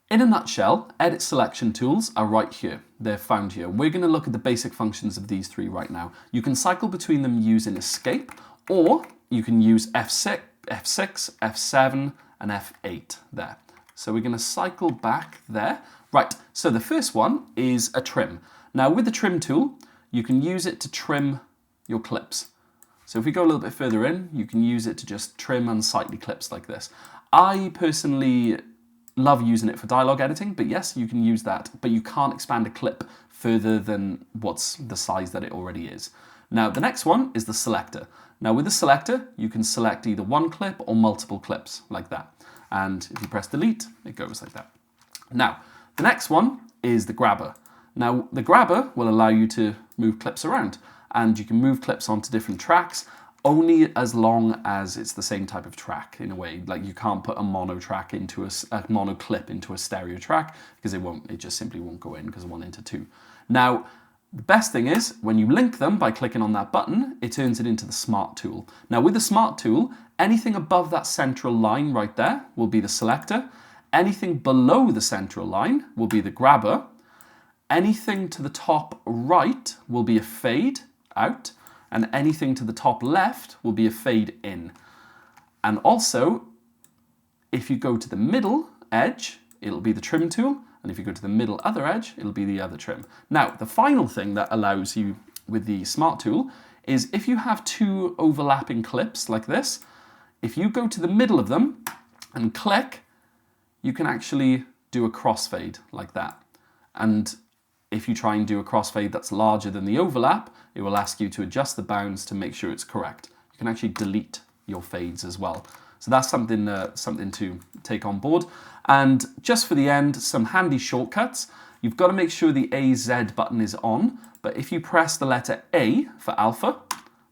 In a nutshell, edit selection tools are right here. They're found here. We're going to look at the basic functions of these three right now. You can cycle between them using escape, or you can use F6, F7, and F8 there. So we're going to cycle back there. Right, so the first one is a trim. Now with the trim tool, you can use it to trim your clips. So if we go a little bit further in, you can use it to just trim unsightly clips like this. I personally love using it for dialogue editing, but yes, you can use that, but you can't expand a clip further than what's the size that it already is. Now, the next one is the selector. Now, with the selector, you can select either one clip or multiple clips like that. And if you press delete, it goes like that. Now, the next one is the grabber. Now, the grabber will allow you to move clips around, and you can move clips onto different tracks only as long as it's the same type of track in a way. Like you can't put a mono track into a mono clip into a stereo track because it just simply won't go in because 1:2. Now, the best thing is when you link them by clicking on that button, it turns it into the smart tool. Now with the smart tool, anything above that central line right there will be the selector. Anything below the central line will be the grabber. Anything to the top right will be a fade out, and anything to the top left will be a fade in. And also, if you go to the middle edge, it'll be the trim tool, and if you go to the middle other edge, it'll be the other trim. Now, the final thing that allows you with the smart tool is if you have two overlapping clips like this, if you go to the middle of them and click, you can actually do a crossfade like that. And if you try and do a crossfade that's larger than the overlap, it will ask you to adjust the bounds to make sure it's correct. You can actually delete your fades as well. So that's something to take on board. And just for the end, some handy shortcuts. You've got to make sure the AZ button is on, but if you press the letter A for alpha,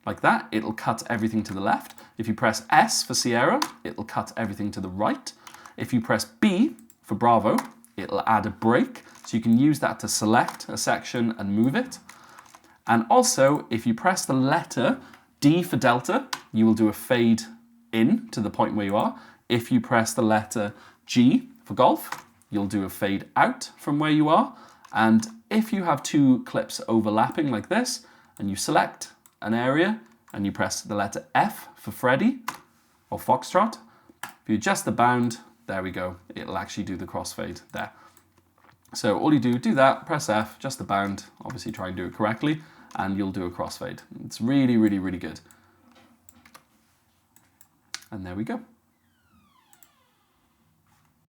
like that, it'll cut everything to the left. If you press S for Sierra, it'll cut everything to the right. If you press B for Bravo, it'll add a break. So you can use that to select a section and move it. And also, if you press the letter D for Delta, you will do a fade in to the point where you are. If you press the letter G for Golf, you'll do a fade out from where you are. And if you have two clips overlapping like this, and you select an area, and you press the letter F for Freddy, or Foxtrot, if you adjust the bound, there we go, it'll actually do the crossfade there. So all you do that, press F, adjust the bound, obviously try and do it correctly, and you'll do a crossfade. It's really, really, really good. And there we go.